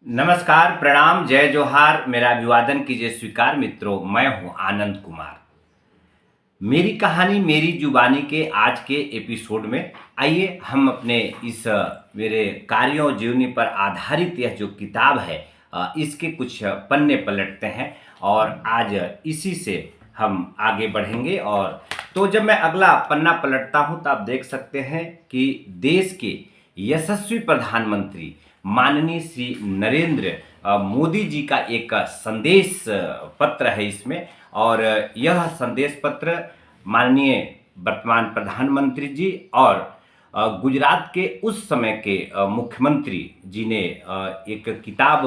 नमस्कार, प्रणाम, जय जोहार, मेरा अभिवादन कीजिए स्वीकार मित्रों। मैं हूं आनंद कुमार। मेरी कहानी मेरी जुबानी के आज के एपिसोड में आइए हम अपने इस मेरे कार्यों जीवनी पर आधारित यह जो किताब है इसके कुछ पन्ने पलटते हैं और आज इसी से हम आगे बढ़ेंगे। और तो जब मैं अगला पन्ना पलटता हूं तो आप देख सकते हैं कि देश के यशस्वी प्रधानमंत्री माननीय श्री नरेंद्र मोदी जी का एक संदेश पत्र है इसमें। और यह संदेश पत्र माननीय वर्तमान प्रधानमंत्री जी और गुजरात के उस समय के मुख्यमंत्री जी ने एक किताब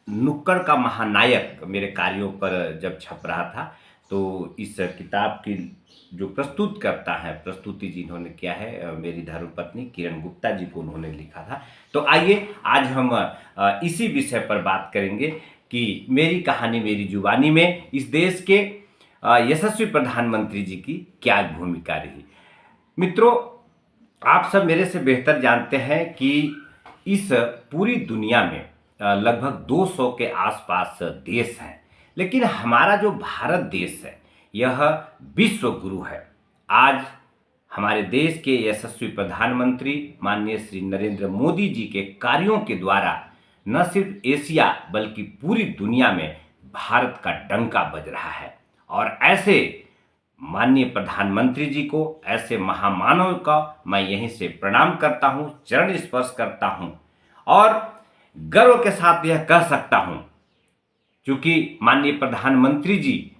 नुक्कड़ का महानायक मेरे कार्यों पर जब छप रहा था तो इस किताब की जो प्रस्तुत करता है प्रस्तुति जिन्होंने किया है मेरी धर्मपत्नी किरण गुप्ता जी को उन्होंने लिखा था। तो आइए आज हम इसी विषय पर बात करेंगे कि मेरी कहानी मेरी जुबानी में इस देश के यशस्वी प्रधानमंत्री जी की क्या भूमिका रही। मित्रों, आप सब मेरे से बेहतर जानते हैं कि इस पूरी दुनिया में लगभग 200 के आसपास देश हैं, लेकिन हमारा जो भारत देश है यह विश्व गुरु है। आज हमारे देश के यशस्वी प्रधानमंत्री माननीय श्री नरेंद्र मोदी जी के कार्यों के द्वारा न सिर्फ एशिया बल्कि पूरी दुनिया में भारत का डंका बज रहा है। और ऐसे माननीय प्रधानमंत्री जी को, ऐसे महामानव का मैं यहीं से प्रणाम करता हूं, चरण स्पर्श करता हूं और गर्व के साथ यह कह सकता हूं क्योंकि माननीय प्रधानमंत्री जी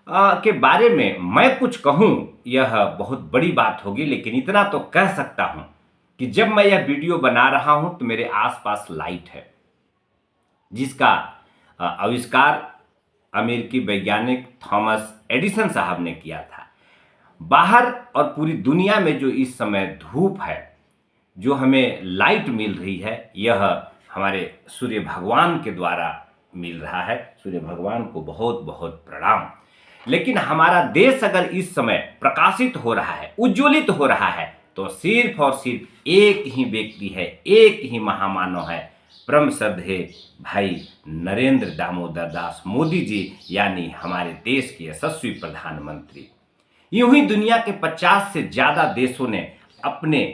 के बारे में मैं कुछ कहूं यह बहुत बड़ी बात होगी, लेकिन इतना तो कह सकता हूं कि जब मैं यह वीडियो बना रहा हूं तो मेरे आसपास लाइट है जिसका आविष्कार अमेरिकी वैज्ञानिक थॉमस एडिसन साहब ने किया था। बाहर और पूरी दुनिया में जो इस समय धूप है, जो हमें लाइट मिल रही है, यह हमारे सूर्य भगवान के द्वारा मिल रहा है। सूर्य भगवान को बहुत बहुत प्रणाम। लेकिन हमारा देश अगर इस समय प्रकाशित हो रहा है, उज्ज्वलित हो रहा है, तो सिर्फ और सिर्फ एक ही व्यक्ति है, एक ही महामानव है, परम श्रद्धेय भाई नरेंद्र दामोदर दास मोदी जी, यानी हमारे देश के यशस्वी प्रधानमंत्री। यूं ही दुनिया के 50 से ज्यादा देशों ने अपने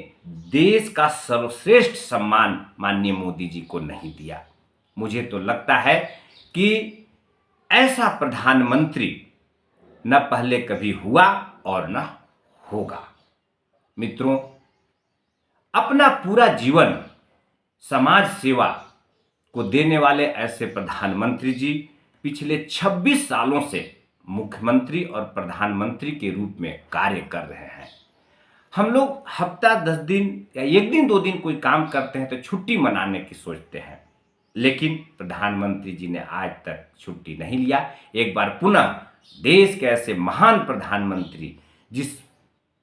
देश का सर्वश्रेष्ठ सम्मान माननीय मोदी जी को नहीं दिया। मुझे तो लगता है कि ऐसा प्रधानमंत्री न पहले कभी हुआ और न होगा। मित्रों, अपना पूरा जीवन समाज सेवा को देने वाले ऐसे प्रधानमंत्री जी पिछले 26 सालों से मुख्यमंत्री और प्रधानमंत्री के रूप में कार्य कर रहे हैं। हम लोग हफ्ता 10 दिन या एक दिन 2 दिन कोई काम करते हैं तो छुट्टी मनाने की सोचते हैं, लेकिन प्रधानमंत्री जी ने आज तक छुट्टी नहीं लिया। एक बार पुनः देश के ऐसे महान प्रधानमंत्री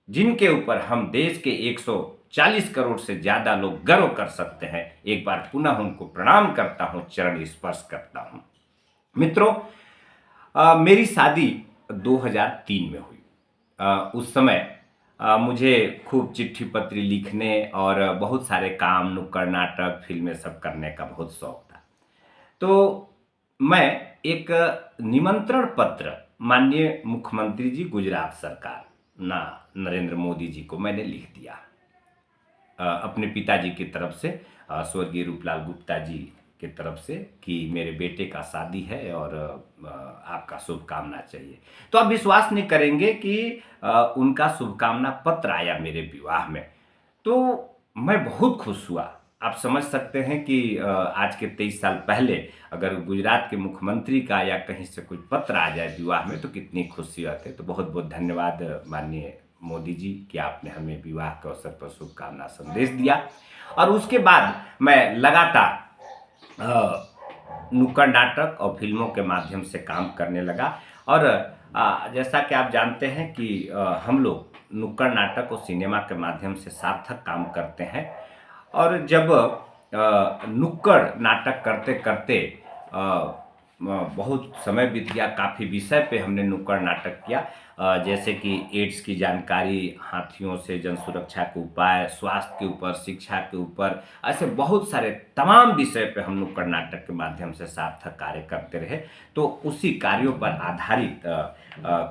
जिनके ऊपर हम देश के 140 करोड़ से ज्यादा लोग गर्व कर सकते हैं, एक बार पुनः उनको प्रणाम करता हूं, चरण स्पर्श करता हूं। मित्रों, मेरी शादी 2003 में हुई। उस समय मुझे खूब चिट्ठी पत्री लिखने और बहुत सारे काम, नुक्कड़ नाटक, फिल्में सब करने का बहुत शौक था। तो मैं एक निमंत्रण पत्र माननीय मुख्यमंत्री जी गुजरात सरकार नरेंद्र मोदी जी को मैंने लिख दिया अपने पिताजी की तरफ से, स्वर्गीय रूपलाल गुप्ता जी की तरफ से, कि मेरे बेटे का शादी है और आपका शुभकामना चाहिए। तो आप विश्वास नहीं करेंगे कि उनका शुभकामना पत्र आया मेरे विवाह में। तो मैं बहुत खुश हुआ। आप समझ सकते हैं कि आज के 23 साल पहले अगर गुजरात के मुख्यमंत्री का या कहीं से कोई पत्र आ जाए विवाह में तो कितनी खुशी होती है। तो बहुत बहुत धन्यवाद माननीय मोदी जी कि आपने हमें विवाह के अवसर पर शुभकामना संदेश दिया। और उसके बाद मैं लगातार नुक्कड़ नाटक और फिल्मों के माध्यम से काम करने लगा। और जैसा कि आप जानते हैं कि हम लोग नुक्कड़ नाटक और सिनेमा के माध्यम से सार्थक काम करते हैं। और जब नुक्कड़ नाटक करते करते बहुत समय बीत गया, काफ़ी विषय पे हमने नुक्कड़ नाटक किया, जैसे कि एड्स की जानकारी, हाथियों से जन सुरक्षा के उपाय, स्वास्थ्य के ऊपर, शिक्षा के ऊपर, ऐसे बहुत सारे तमाम विषय पे हम नुक्कड़ नाटक के माध्यम से सार्थक कार्य करते रहे। तो उसी कार्यों पर आधारित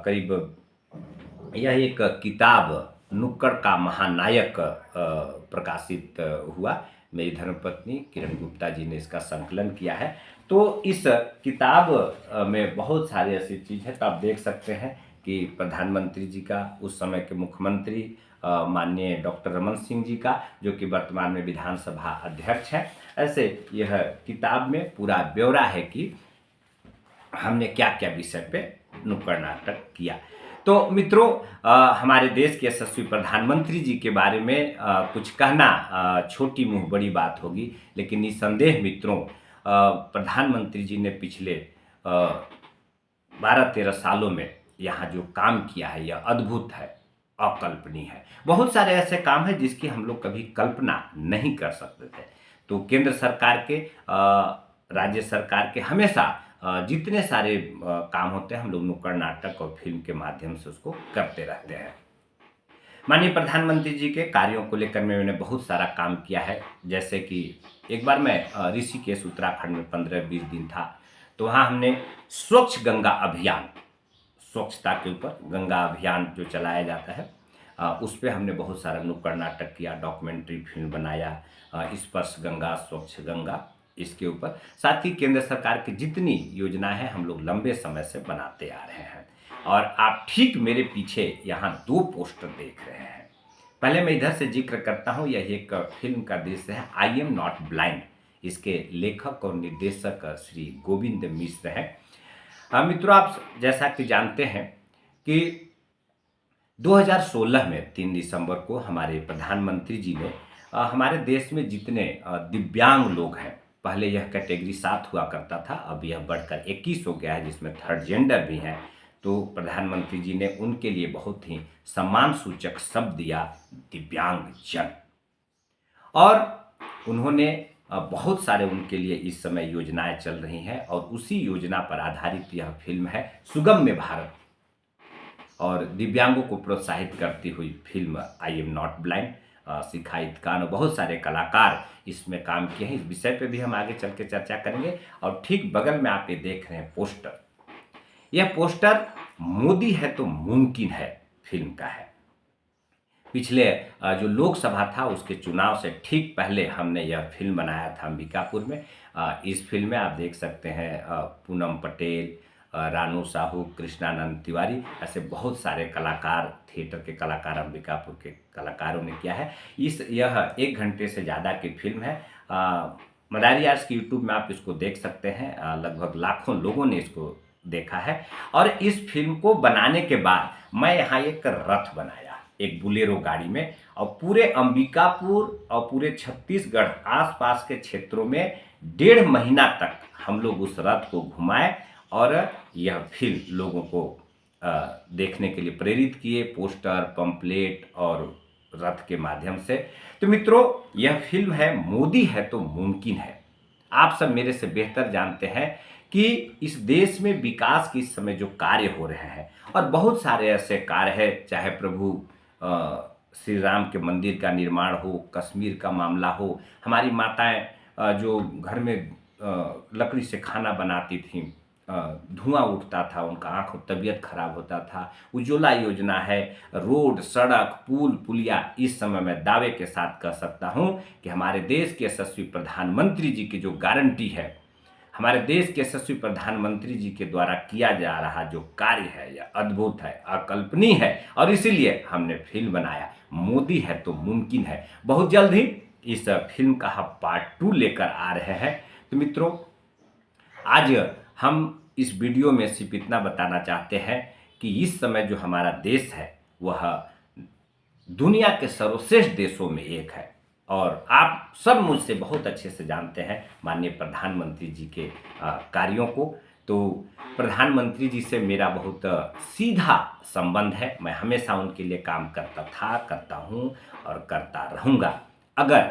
करीब यह एक किताब नुक्कड़ का महानायक प्रकाशित हुआ। मेरी धर्मपत्नी किरण गुप्ता जी ने इसका संकलन किया है। तो इस किताब में बहुत सारी ऐसी चीज़ है, तो आप देख सकते हैं कि प्रधानमंत्री जी का, उस समय के मुख्यमंत्री माननीय डॉक्टर रमन सिंह जी का, जो कि वर्तमान में विधानसभा अध्यक्ष हैं, ऐसे यह किताब में पूरा ब्यौरा है कि हमने क्या क्या विषय पे नुक्कड़ नाटक किया। तो मित्रों, हमारे देश के यशस्वी प्रधानमंत्री जी के बारे में कुछ कहना छोटी मुँह बड़ी बात होगी, लेकिन निसंदेह मित्रों, प्रधानमंत्री जी ने पिछले 12-13 सालों में यहाँ जो काम किया है यह अद्भुत है, अकल्पनीय है। बहुत सारे ऐसे काम हैं जिसकी हम लोग कभी कल्पना नहीं कर सकते थे। तो केंद्र सरकार के, राज्य सरकार के हमेशा जितने सारे काम होते हैं, हम लोग नुक्कड़ नाटक और फिल्म के माध्यम से उसको करते रहते हैं। माननीय प्रधानमंत्री जी के कार्यों को लेकर मैंने बहुत सारा काम किया है। जैसे कि एक बार मैं ऋषिकेश उत्तराखंड में 15-20 दिन था, तो वहाँ हमने स्वच्छ गंगा अभियान, स्वच्छता के ऊपर गंगा अभियान जो चलाया जाता है, उस पे हमने बहुत सारा नुक्कड़ नाटक किया, डॉक्यूमेंट्री फिल्म बनाया, स्पर्श गंगा, स्वच्छ गंगा, इसके ऊपर। साथ ही केंद्र सरकार की जितनी योजना है हम लोग लंबे समय से बनाते आ रहे हैं। और आप ठीक मेरे पीछे यहाँ 2 पोस्टर देख रहे हैं। पहले मैं इधर से जिक्र करता हूँ, यह एक फिल्म का दृश्य है, आई एम नॉट ब्लाइंड। इसके लेखक और निर्देशक श्री गोविंद मिश्र हैं। मित्रों, आप जैसा कि जानते हैं कि 2016 में 3 दिसंबर को हमारे प्रधानमंत्री जी ने हमारे देश में जितने दिव्यांग लोग हैं, पहले यह कैटेगरी 7 हुआ करता था, अब यह बढ़कर 21 हो गया है, जिसमें थर्ड जेंडर भी है। तो प्रधानमंत्री जी ने उनके लिए बहुत ही सम्मान सूचक शब्द दिया, दिव्यांगजन। और उन्होंने बहुत सारे उनके लिए इस समय योजनाएं चल रही हैं, और उसी योजना पर आधारित यह फिल्म है सुगम्य भारत, और दिव्यांगों को प्रोत्साहित करती हुई film I am not blind. Shikhayat Khan और बहुत सारे कलाकार इसमें काम किए हैं। इस विषय पे भी हम आगे चल के चर्चा करेंगे। और ठीक बगल में आप ये देख रहे हैं पोस्टर, यह पोस्टर मोदी है तो मुमकिन है फिल्म का है। पिछले जो लोकसभा था उसके चुनाव से ठीक पहले हमने यह फिल्म बनाया था अंबिकापुर में। इस फिल्म में आप देख सकते हैं पूनम पटेल, रानू साहू, कृष्णानंद तिवारी, ऐसे बहुत सारे कलाकार, थिएटर के कलाकार, अंबिकापुर के कलाकारों ने किया है। यह 1 घंटे से ज़्यादा की फिल्म है। मदारी आर्ट्स की यूट्यूब में आप इसको देख सकते हैं। लगभग लाखों लोगों ने इसको देखा है। और इस फिल्म को बनाने के बाद मैं यहाँ एक रथ बनाया, एक बुलेरो गाड़ी में, और पूरे अंबिकापुर और पूरे छत्तीसगढ़ आसपास के क्षेत्रों में 1.5 महीना तक हम लोग उस रथ को घुमाए, और यह फिल्म लोगों को देखने के लिए प्रेरित किए, पोस्टर, पंपलेट और रथ के माध्यम से। तो मित्रों, यह फिल्म है मोदी है तो मुमकिन है। आप सब मेरे से बेहतर जानते हैं कि इस देश में विकास के इस समय जो कार्य हो रहे हैं, और बहुत सारे ऐसे कार्य हैं, चाहे प्रभु श्री राम के मंदिर का निर्माण हो, कश्मीर का मामला हो, हमारी माताएं जो घर में लकड़ी से खाना बनाती थीं, धुआं उठता था, उनका आँख और तबीयत खराब होता था, उज्ज्वला योजना है, रोड, सड़क, पुल, पुलिया, इस समय मैं दावे के साथ कह सकता हूं कि हमारे देश के यशस्वी प्रधानमंत्री जी की जो गारंटी है, हमारे देश के यशस्वी प्रधानमंत्री जी के द्वारा किया जा रहा जो कार्य है यह अद्भुत है, अकल्पनीय है, और इसीलिए हमने फिल्म बनाया, मोदी है तो मुमकिन है। बहुत जल्द ही इस फिल्म का हम पार्ट 2 लेकर आ रहे हैं। तो मित्रों, आज हम इस वीडियो में सिर्फ इतना बताना चाहते हैं कि इस समय जो हमारा देश है वह दुनिया के सर्वश्रेष्ठ देशों में एक है, और आप सब मुझसे बहुत अच्छे से जानते हैं माननीय प्रधानमंत्री जी के कार्यों को। तो प्रधानमंत्री जी से मेरा बहुत सीधा संबंध है। मैं हमेशा उनके लिए काम करता था, करता हूँ और करता रहूँगा। अगर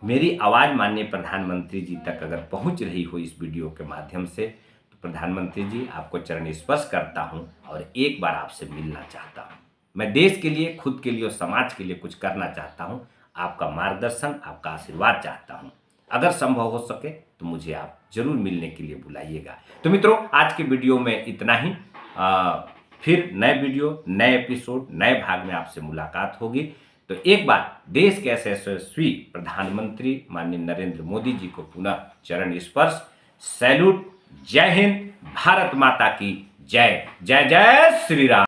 मेरी आवाज़ माननीय प्रधानमंत्री जी तक अगर पहुँच रही हो इस वीडियो के माध्यम से, तो प्रधानमंत्री जी, आपको चरण स्पर्श करता हूं और एक बार आपसे मिलना चाहता हूं। मैं देश के लिए, खुद के लिए और समाज के लिए कुछ करना चाहता हूं। आपका मार्गदर्शन, आपका आशीर्वाद चाहता हूं। अगर संभव हो सके तो मुझे आप जरूर मिलने के लिए बुलाइएगा। तो मित्रों, आज के वीडियो में इतना ही। फिर नए वीडियो, नए एपिसोड, नए भाग में आपसे मुलाकात होगी। तो एक बार देश के यशस्वी प्रधानमंत्री माननीय नरेंद्र मोदी जी को पुनः चरण स्पर्श, सैल्यूट। जय हिंद, भारत माता की जय। जय जय श्री राम।